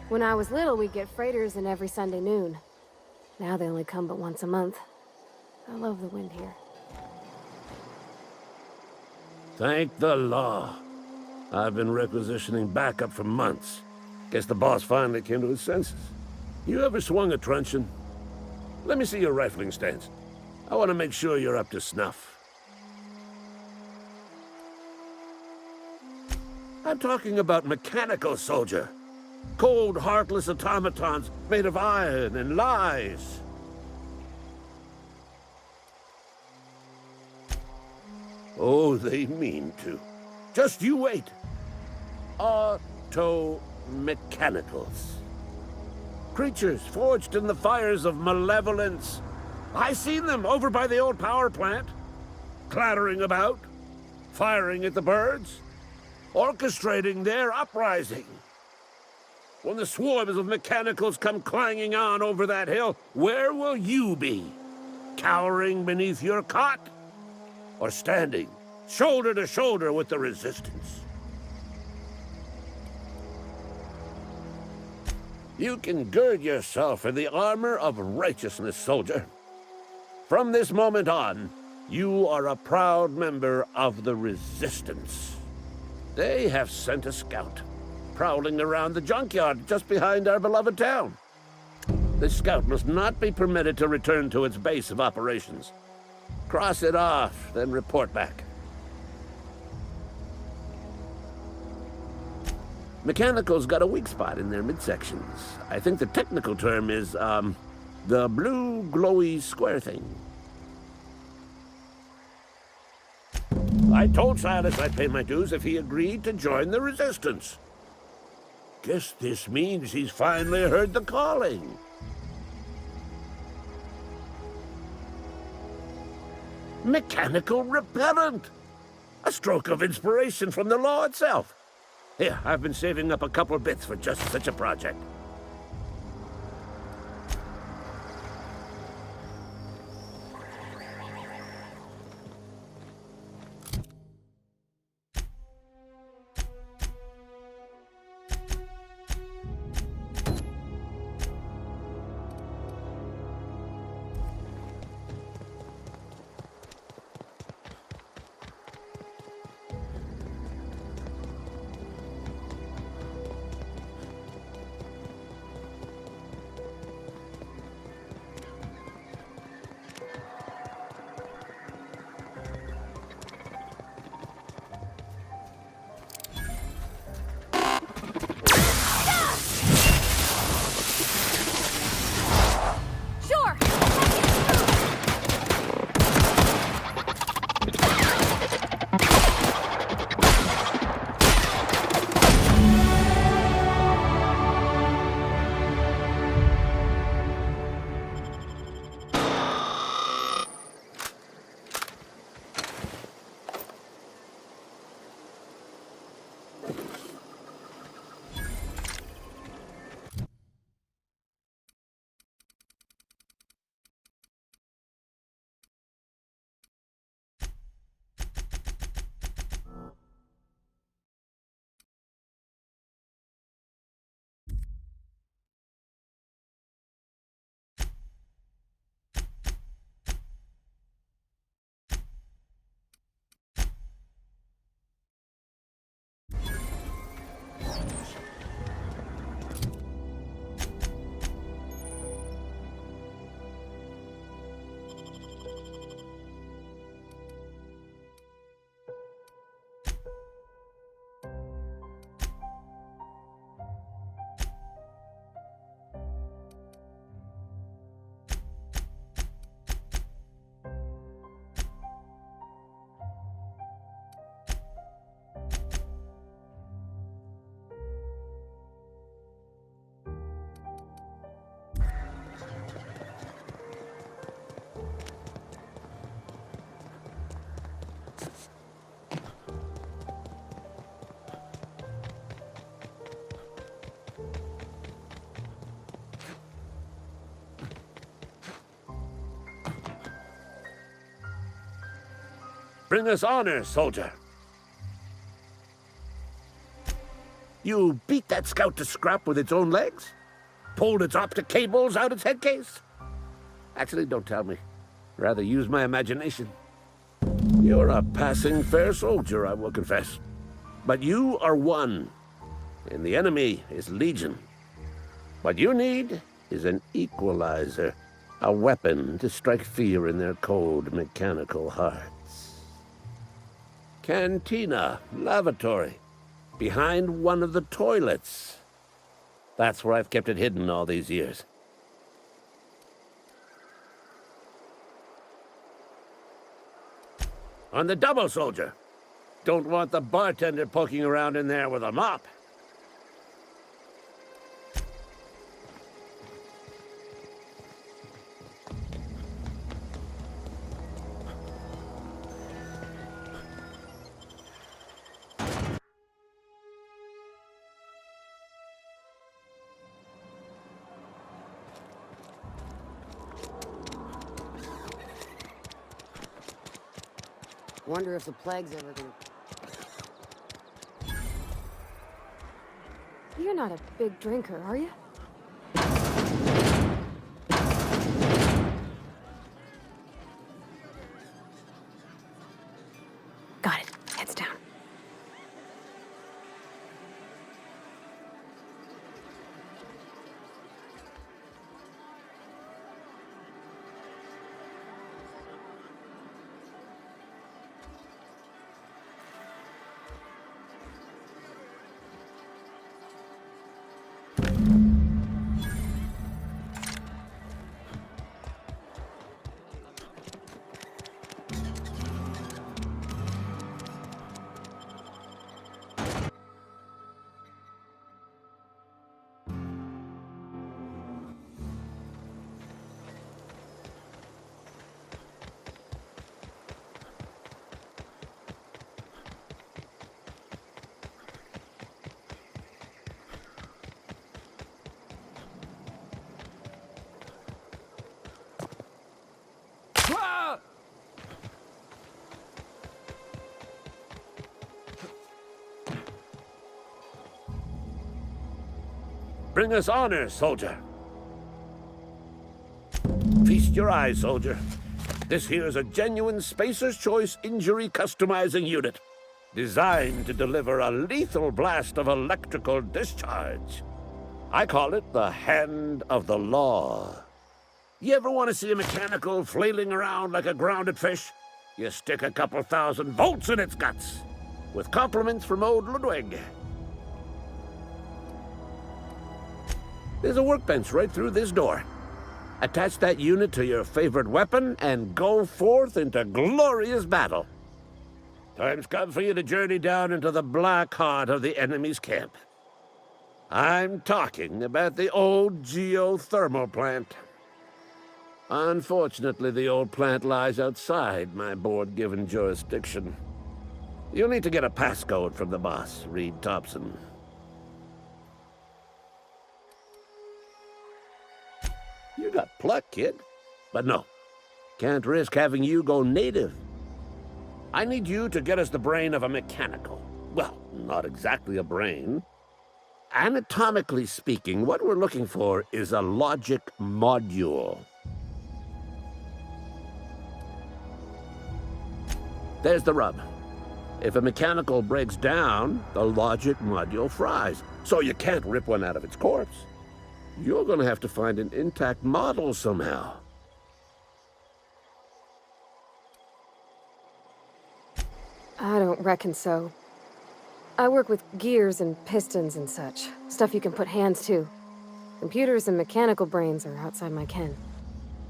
When I was little, we'd get freighters in every Sunday noon. Now they only come but once a month. I love the wind here. Thank the law. I've been requisitioning backup for months. Guess the boss finally came to his senses. You ever swung a truncheon? Let me see your rifling stance. I want to make sure you're up to snuff. I'm talking about mechanical, soldier. Cold, heartless automatons made of iron and lies. Oh, they mean to. Just you wait. Auto-mechanicals. Creatures forged in the fires of malevolence. I seen them over by the old power plant. Clattering about, firing at the birds, orchestrating their uprising. When the swarms of mechanicals come clanging on over that hill, where will you be? Cowering beneath your cot? Or standing, shoulder to shoulder with the resistance? You can gird yourself in the armor of righteousness, soldier. From this moment on, you are a proud member of the Resistance. They have sent a scout, prowling around the junkyard just behind our beloved town. This scout must not be permitted to return to its base of operations. Cross it off, then report back. Mechanicals got a weak spot in their midsections. I think the technical term is, the blue glowy square thing. I told Silas I'd pay my dues if he agreed to join the Resistance. Guess this means he's finally heard the calling. Mechanical repellent! A stroke of inspiration from the law itself. Here, I've been saving up a couple bits for just such a project. Bring us honor, soldier. You beat that scout to scrap with its own legs? Pulled its optic cables out its head case? Actually, don't tell me. Rather use my imagination. You're a passing fair soldier, I will confess. But you are one, and the enemy is legion. What you need is an equalizer, a weapon to strike fear in their cold, mechanical hearts. Cantina, lavatory, behind one of the toilets. That's where I've kept it hidden all these years. On the double, soldier. Don't want the bartender poking around in there with a mop. Wonder if the plague's ever gonna... You're not a big drinker, are you? Got it. Heads down. Bring us honor, soldier. Feast your eyes, soldier. This here is a genuine Spacer's Choice injury customizing unit, designed to deliver a lethal blast of electrical discharge. I call it the Hand of the Law. You ever want to see a mechanical flailing around like a grounded fish? You stick a couple thousand volts in its guts. With compliments from old Ludwig. There's a workbench right through this door. Attach that unit to your favorite weapon and go forth into glorious battle. Time's come for you to journey down into the black heart of the enemy's camp. I'm talking about the old geothermal plant. Unfortunately, the old plant lies outside my board-given jurisdiction. You'll need to get a passcode from the boss, Reed Thompson. You got pluck, kid. But no, can't risk having you go native. I need you to get us the brain of a mechanical. Well, not exactly a brain. Anatomically speaking, what we're looking for is a logic module. There's the rub. If a mechanical breaks down, the logic module fries. So you can't rip one out of its corpse. You're gonna have to find an intact model somehow. I don't reckon so. I work with gears and pistons and such. Stuff you can put hands to. Computers and mechanical brains are outside my ken.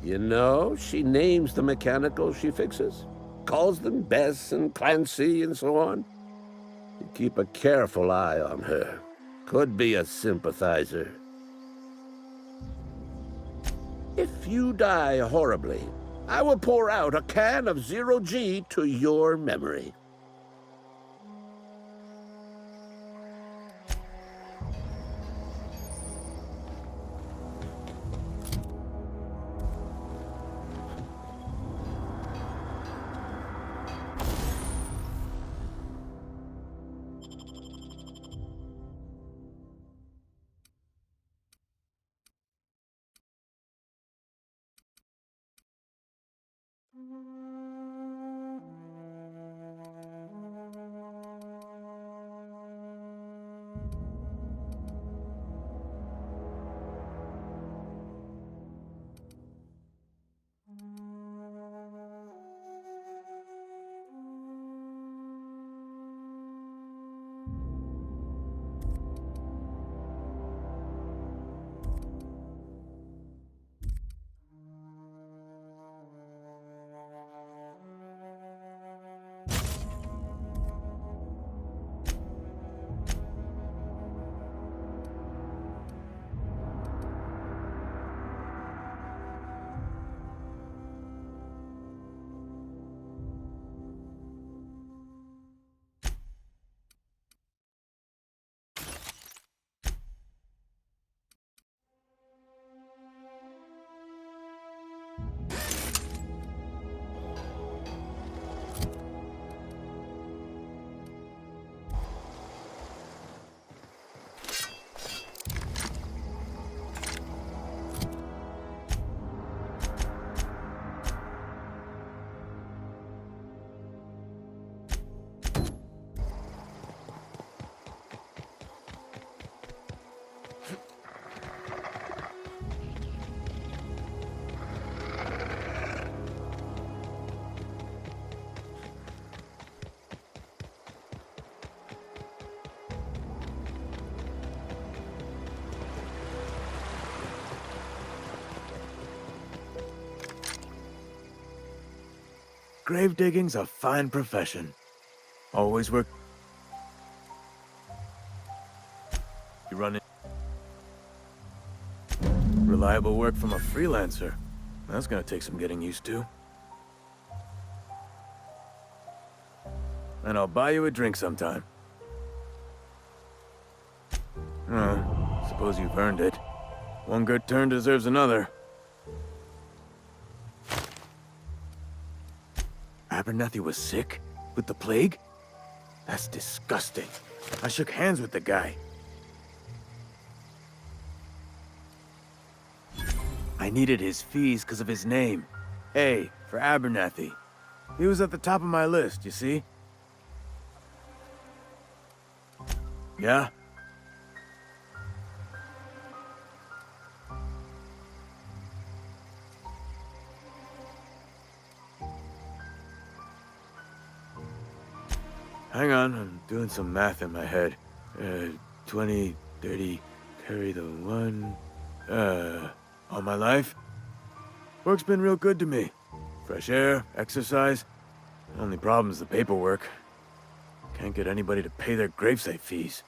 You know, she names the mechanicals she fixes. Calls them Bess and Clancy and so on. You keep a careful eye on her. Could be a sympathizer. If you die horribly, I will pour out a can of 0G to your memory. Grave digging's a fine profession. Always work. You run in. Reliable work from a freelancer. That's gonna take some getting used to. And I'll buy you a drink sometime. Oh, suppose you've earned it. One good turn deserves another. Abernathy was sick? With the plague? That's disgusting. I shook hands with the guy. I needed his fees because of his name. A, for Abernathy. He was at the top of my list, you see? Yeah? Hang on, I'm doing some math in my head. 20, 30, carry the one... all my life? Work's been real good to me. Fresh air, exercise. Only problem's the paperwork. Can't get anybody to pay their gravesite fees.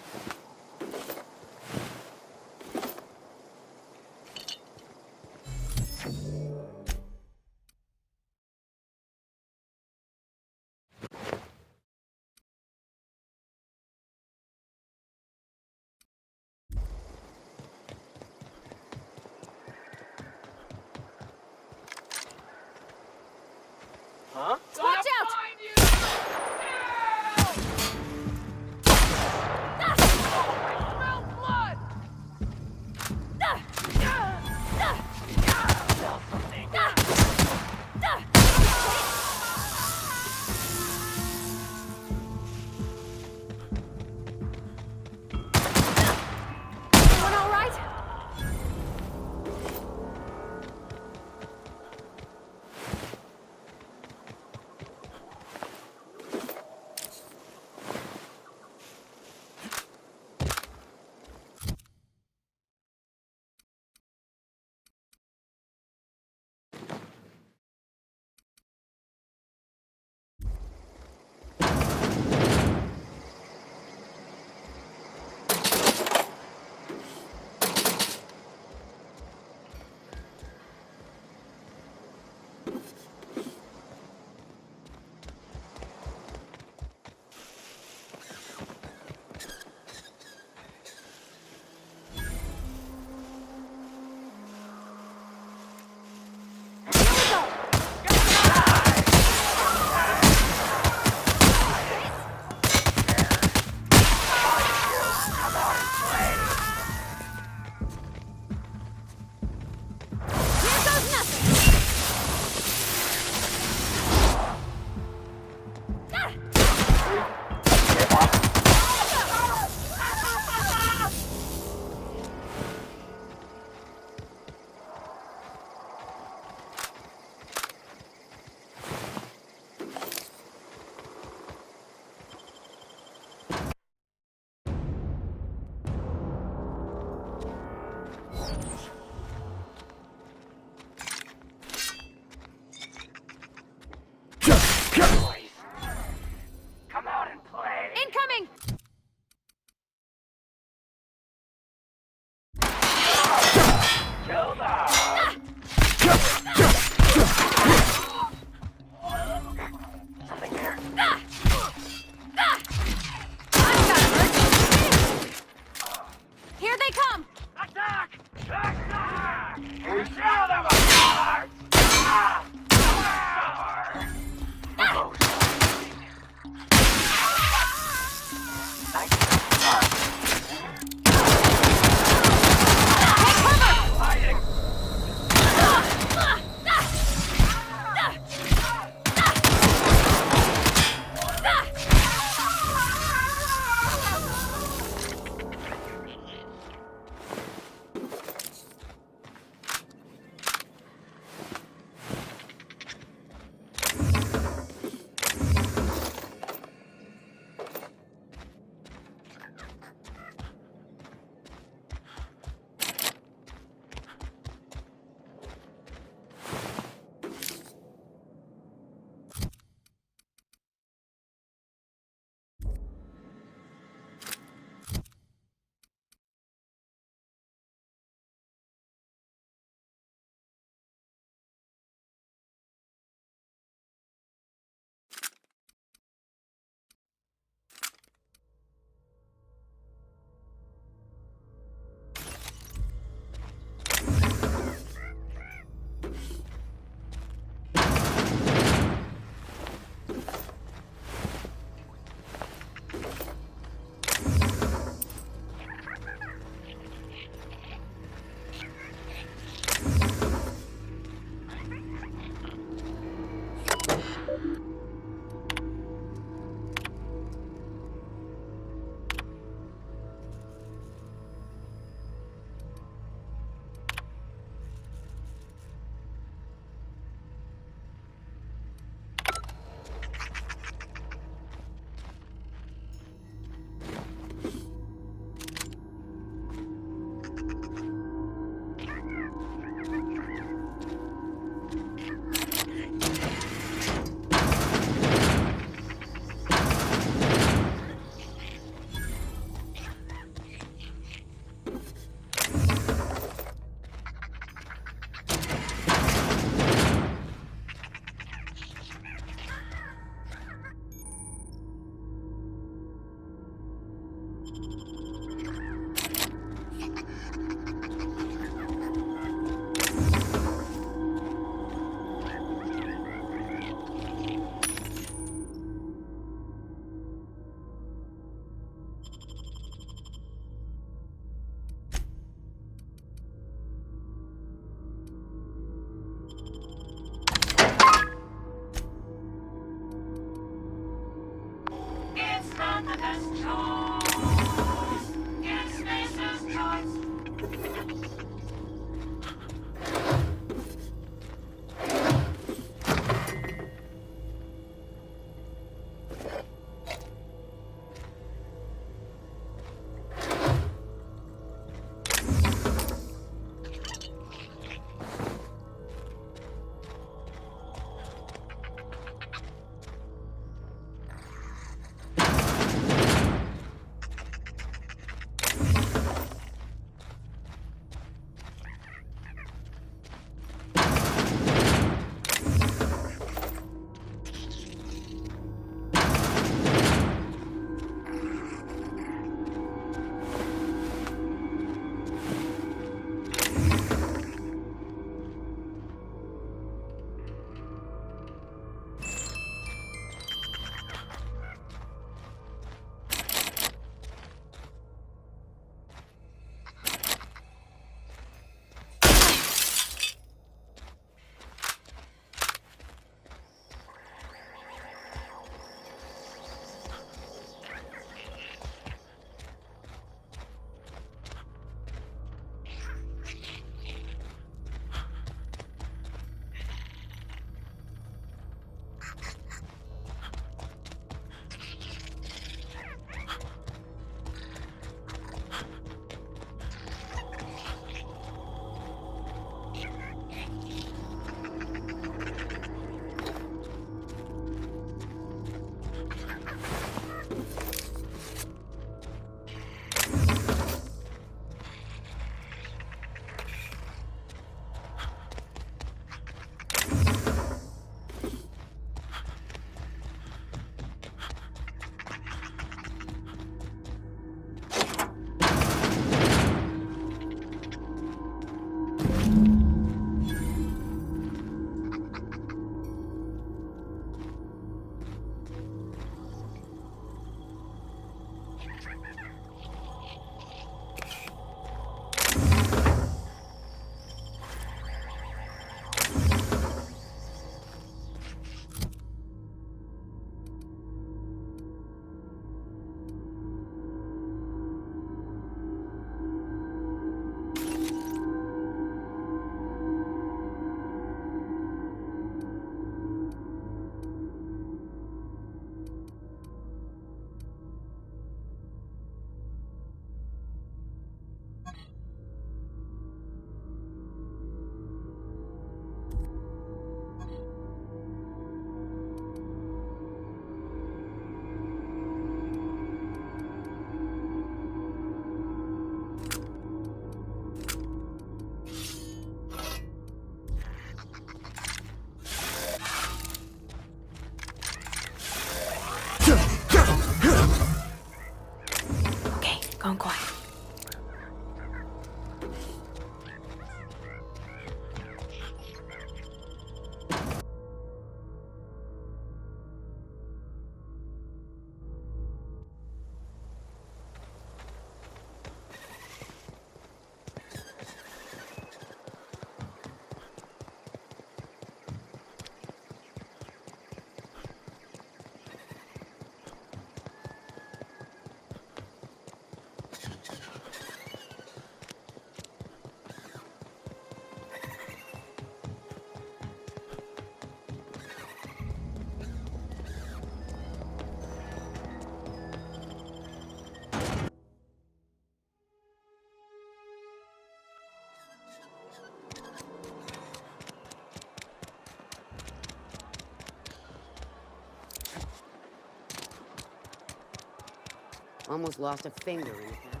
Almost lost a finger in the panic.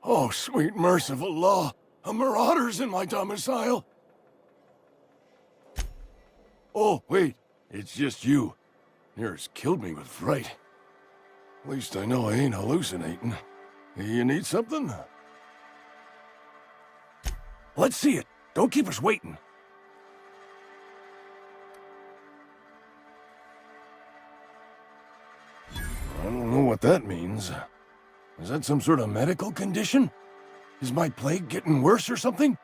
Oh, sweet merciful law! A marauder's in my domicile! Oh, wait. It's just you. Near's killed me with fright. At least I know I ain't hallucinating. You need something? Let's see it. Don't keep us waiting. I don't know what that means. Is that some sort of medical condition? Is my plague getting worse or something?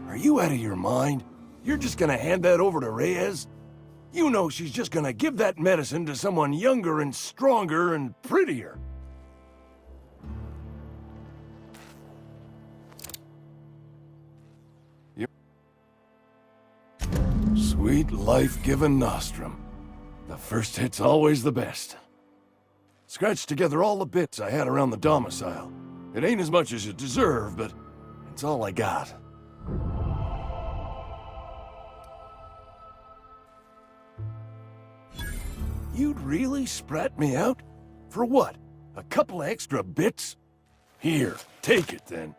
Are you out of your mind? You're just gonna hand that over to Reyes? You know she's just gonna give that medicine to someone younger and stronger and prettier. Sweet life-giving nostrum. The first hit's always the best. Scratched together all the bits I had around the domicile. It ain't as much as you deserve, but it's all I got. You'd really sprat me out? For what? A couple of extra bits? Here, take it then.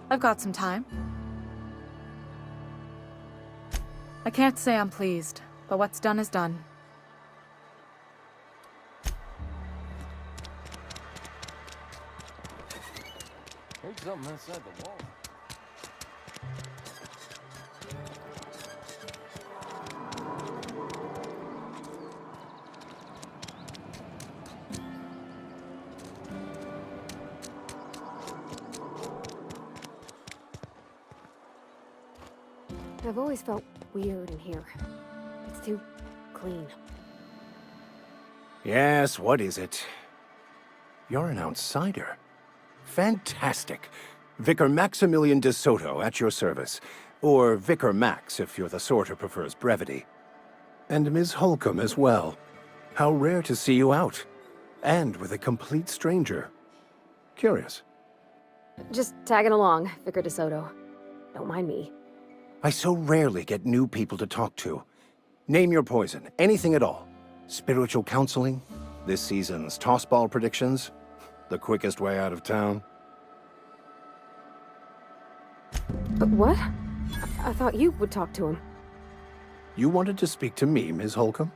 I've got some time. I can't say I'm pleased, but what's done is done. Heard something inside the wall. I've always felt weird in here. It's too clean. Yes, what is it? You're an outsider. Fantastic. Vicar Maximilian de Soto at your service. Or Vicar Max, if you're the sort who prefers brevity. And Ms. Holcomb as well. How rare to see you out. And with a complete stranger. Curious. Just tagging along, Vicar DeSoto. Don't mind me. I so rarely get new people to talk to. Name your poison, anything at all. Spiritual counseling, this season's tossball predictions, the quickest way out of town. But what? I thought you would talk to him. You wanted to speak to me, Ms. Holcomb?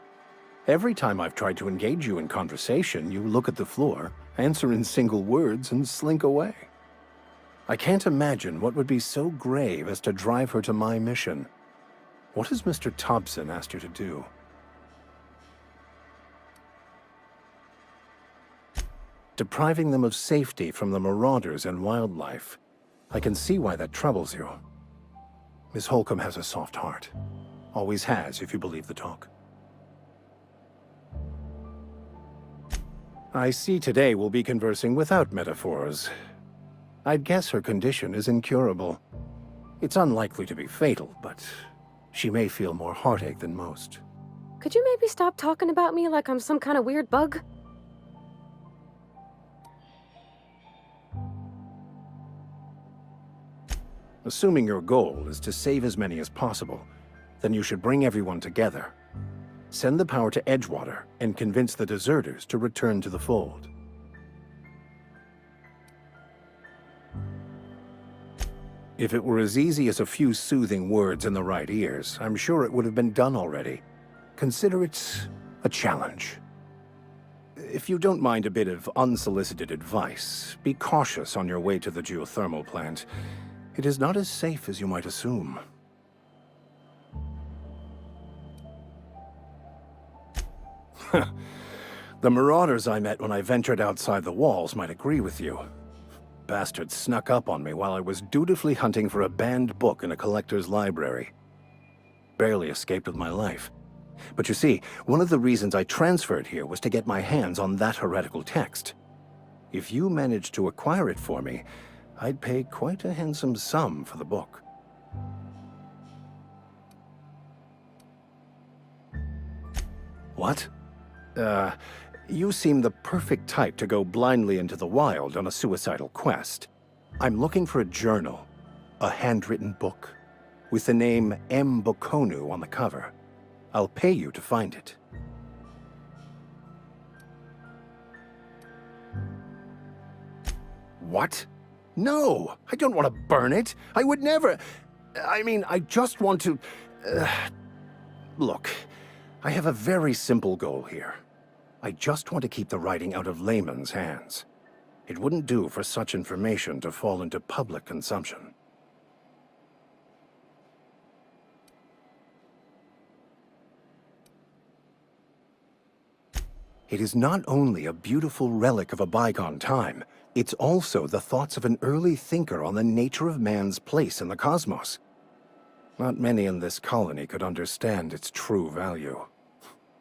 Every time I've tried to engage you in conversation, you look at the floor, answer in single words, and slink away. I can't imagine what would be so grave as to drive her to my mission. What has Mr. Thompson asked you to do? Depriving them of safety from the marauders and wildlife. I can see why that troubles you. Miss Holcomb has a soft heart. Always has, if you believe the talk. I see today we'll be conversing without metaphors. I'd guess her condition is incurable. It's unlikely to be fatal, but she may feel more heartache than most. Could you maybe stop talking about me like I'm some kind of weird bug? Assuming your goal is to save as many as possible, then you should bring everyone together. Send the power to Edgewater and convince the deserters to return to the fold. If it were as easy as a few soothing words in the right ears, I'm sure it would have been done already. Consider it a challenge. If you don't mind a bit of unsolicited advice, be cautious on your way to the geothermal plant. It is not as safe as you might assume. The marauders I met when I ventured outside the walls might agree with you. Bastards snuck up on me while I was dutifully hunting for a banned book in a collector's library. Barely escaped with my life. But you see, one of the reasons I transferred here was to get my hands on that heretical text. If you managed to acquire it for me, I'd pay quite a handsome sum for the book. What? You seem the perfect type to go blindly into the wild on a suicidal quest. I'm looking for a journal, a handwritten book, with the name M. Bokonu on the cover. I'll pay you to find it. What? No! I don't want to burn it! I would never... I mean, I just want to... Look, I have a very simple goal here. I just want to keep the writing out of layman's hands. It wouldn't do for such information to fall into public consumption. It is not only a beautiful relic of a bygone time, it's also the thoughts of an early thinker on the nature of man's place in the cosmos. Not many in this colony could understand its true value,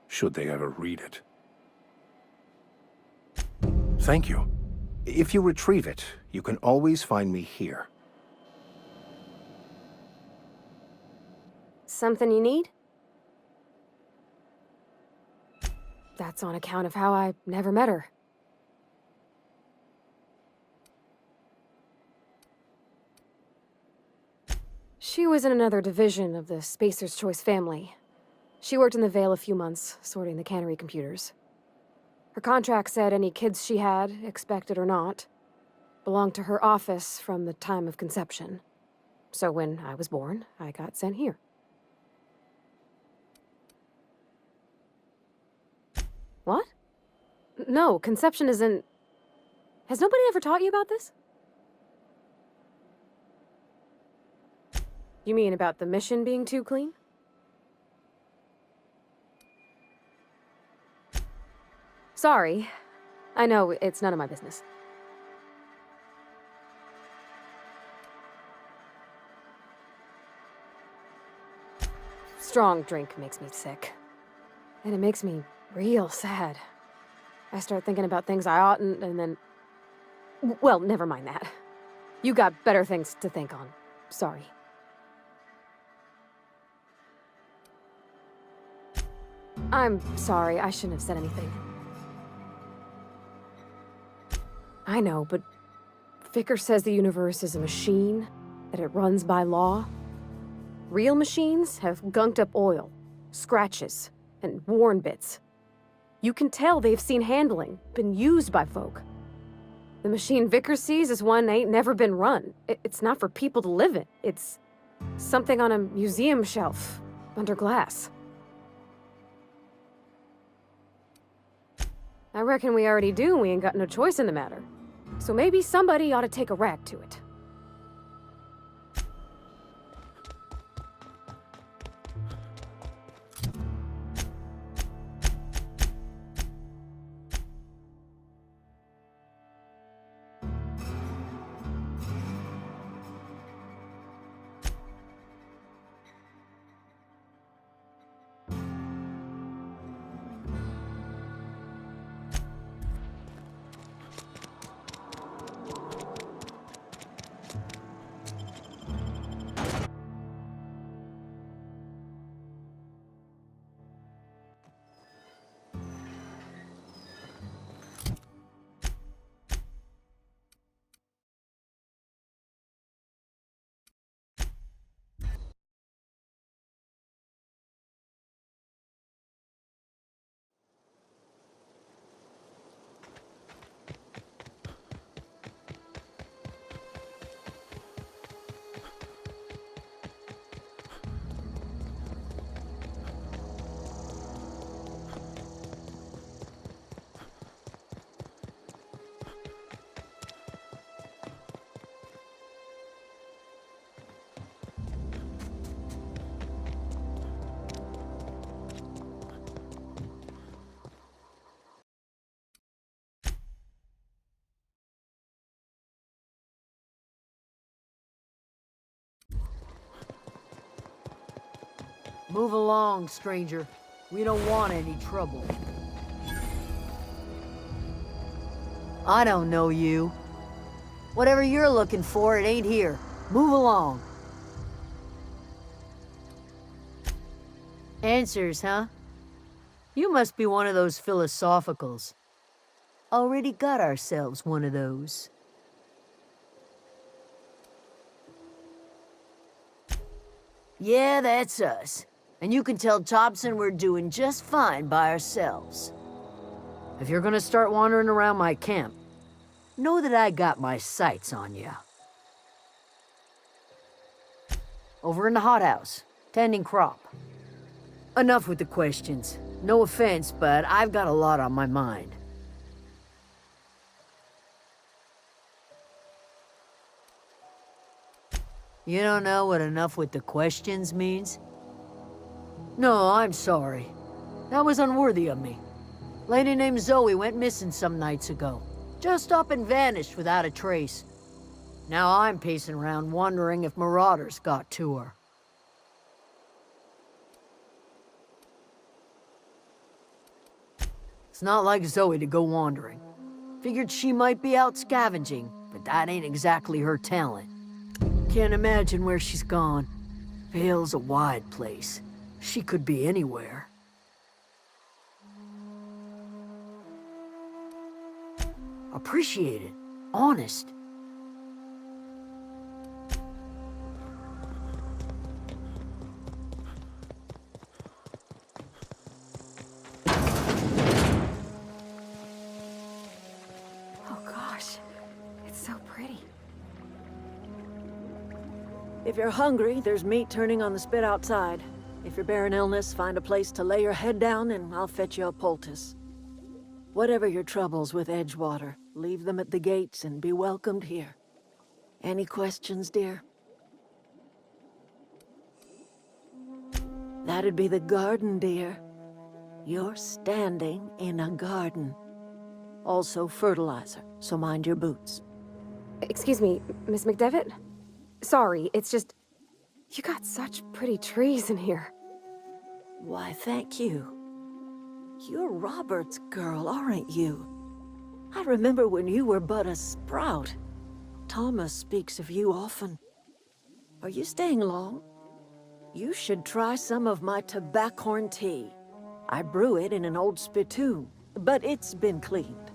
should they ever read it. Thank you. If you retrieve it, you can always find me here. Something you need? That's on account of how I never met her. She was in another division of the Spacer's Choice family. She worked in the Vale a few months, sorting the cannery computers. Her contract said any kids she had, expected or not, belonged to her office from the time of conception. So when I was born, I got sent here. What? No, conception isn't... Has nobody ever taught you about this? You mean about the mission being too clean? Sorry. I know, it's none of my business. Strong drink makes me sick. And it makes me real sad. I start thinking about things I oughtn't, and then... Well, never mind that. You got better things to think on. Sorry. I'm sorry, I shouldn't have said anything. I know, but Vicker says the universe is a machine, that it runs by law. Real machines have gunked up oil, scratches, and worn bits. You can tell they've seen handling, been used by folk. The machine Vicker sees is one ain't never been run. It's not for people to live in. It's something on a museum shelf, under glass. I reckon we already do, and we ain't got no choice in the matter. So maybe somebody ought to take a rag to it. Move along, stranger. We don't want any trouble. I don't know you. Whatever you're looking for, it ain't here. Move along. Answers, huh? You must be one of those philosophicals. Already got ourselves one of those. Yeah, that's us. And you can tell Thompson we're doing just fine by ourselves. If you're gonna start wandering around my camp, know that I got my sights on you. Over in the hothouse, tending crop. Enough with the questions. No offense, but I've got a lot on my mind. You don't know what enough with the questions means? No, I'm sorry. That was unworthy of me. Lady named Zoe went missing some nights ago. Just up and vanished without a trace. Now I'm pacing around wondering if marauders got to her. It's not like Zoe to go wandering. Figured she might be out scavenging, but that ain't exactly her talent. Can't imagine where she's gone. Vale's a wide place. She could be anywhere. Appreciate it. Honest. Oh gosh, it's so pretty. If you're hungry, there's meat turning on the spit outside. If you're bearing illness, find a place to lay your head down and I'll fetch you a poultice. Whatever your troubles with Edgewater, leave them at the gates and be welcomed here. Any questions, dear? That'd be the garden, dear. You're standing in a garden. Also fertilizer, so mind your boots. Excuse me, Miss McDevitt? Sorry, it's just... You got such pretty trees in here. Why, thank you. You're Robert's girl, aren't you? I remember when you were but a sprout. Thomas speaks of you often. Are you staying long? You should try some of my tobaccorn tea. I brew it in an old spittoon, but it's been cleaned.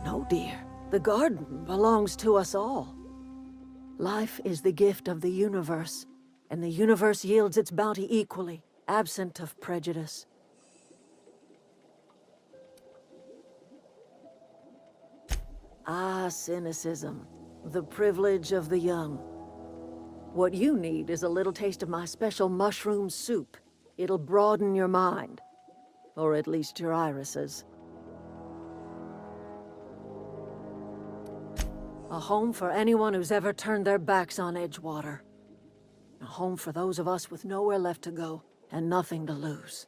No, dear. The garden belongs to us all. Life is the gift of the universe, and the universe yields its bounty equally, absent of prejudice. Ah, cynicism, the privilege of the young. What you need is a little taste of my special mushroom soup. It'll broaden your mind, or at least your irises. A home for anyone who's ever turned their backs on Edgewater. A home for those of us with nowhere left to go and nothing to lose.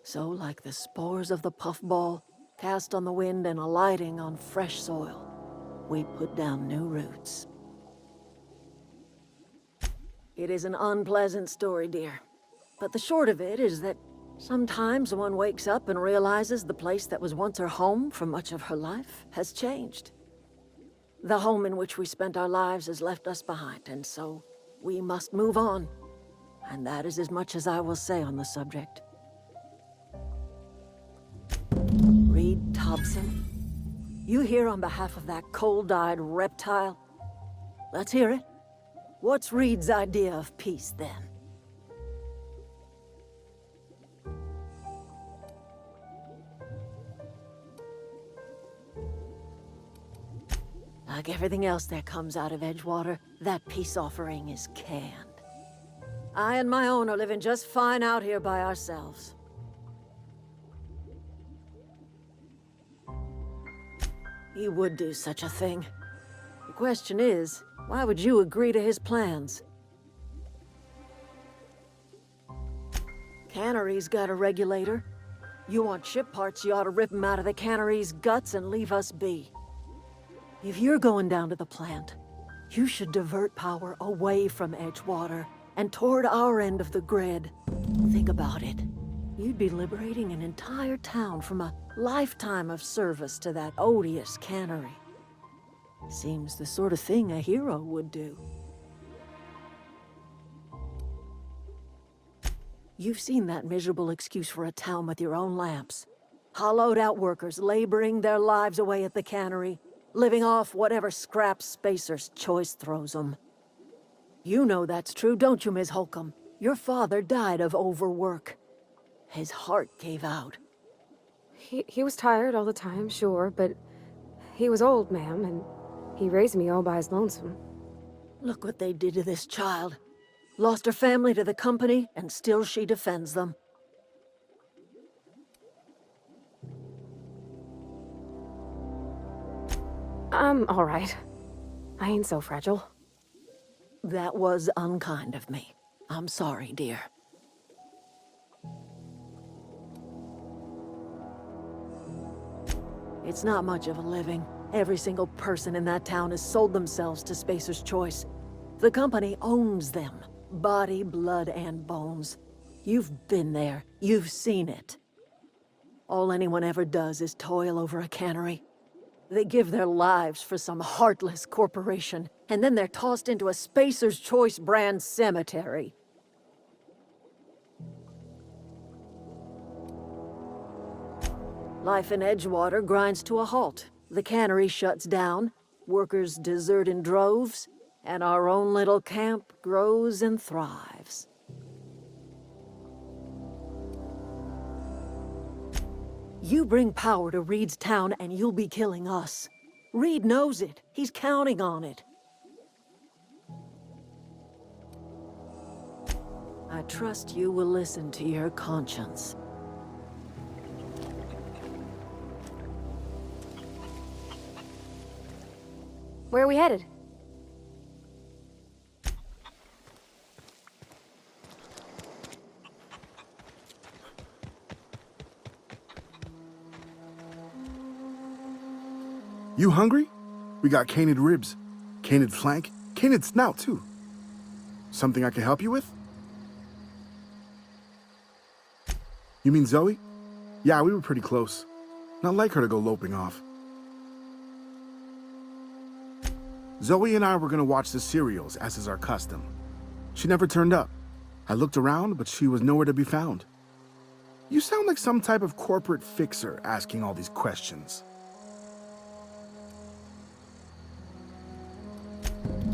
So, like the spores of the puffball, cast on the wind and alighting on fresh soil, we put down new roots. It is an unpleasant story, dear. But the short of it is that sometimes one wakes up and realizes the place that was once her home for much of her life has changed. The home in which we spent our lives has left us behind, and so we must move on. And that is as much as I will say on the subject. Reed Thompson, you here on behalf of that cold-eyed reptile? Let's hear it. What's Reed's idea of peace, then? Like everything else that comes out of Edgewater, that peace offering is canned. I and my own are living just fine out here by ourselves. He would do such a thing. The question is, why would you agree to his plans? Cannery's got a regulator. You want ship parts, you ought to rip them out of the cannery's guts and leave us be. If you're going down to the plant, You should divert power away from Edgewater and toward our end of the grid. Think about it. You'd be liberating an entire town from a lifetime of service to that odious cannery. Seems the sort of thing a hero would do. You've seen that miserable excuse for a town with your own lamps. Hollowed out workers laboring their lives away at the cannery, living off whatever scraps Spacer's Choice throws them. You know that's true, don't you, Ms. Holcomb? Your father died of overwork. His heart gave out. He was tired all the time, sure, but he was old, ma'am, and he raised me all by his lonesome. Look what they did to this child. Lost her family to the company, and still she defends them. I'm all right. I ain't so fragile. That was unkind of me. I'm sorry, dear. It's not much of a living. Every single person in that town has sold themselves to Spacer's Choice. The company owns them. Body, blood, and bones. You've been there. You've seen it. All anyone ever does is toil over a cannery. They give their lives for some heartless corporation, and then they're tossed into a Spacer's Choice brand cemetery. Life in Edgewater grinds to a halt. The cannery shuts down, workers desert in droves, and our own little camp grows and thrives. You bring power to Reed's town and you'll be killing us. Reed knows it. He's counting on it. I trust you will listen to your conscience. Where are we headed? You hungry? We got canid ribs, canid flank, canid snout too. Something I can help you with? You mean Zoe? Yeah, we were pretty close. Not like her to go loping off. Zoe and I were gonna watch the serials, as is our custom. She never turned up. I looked around, but she was nowhere to be found. You sound like some type of corporate fixer asking all these questions.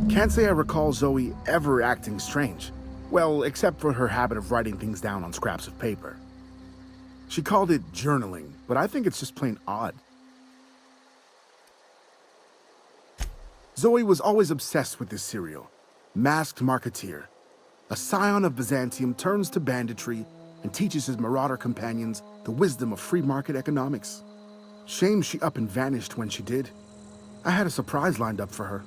Can't say I recall Zoe ever acting strange. Well, except for her habit of writing things down on scraps of paper. She called it journaling, but I think it's just plain odd. Zoe was always obsessed with this serial. Masked Marketeer. A scion of Byzantium turns to banditry and teaches his marauder companions the wisdom of free market economics. Shame she up and vanished when she did. I had a surprise lined up for her.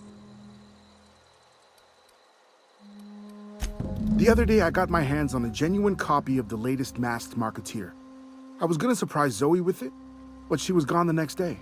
The other day, I got my hands on a genuine copy of the latest Masked Marketeer. I was gonna surprise Zoe with it, but she was gone the next day.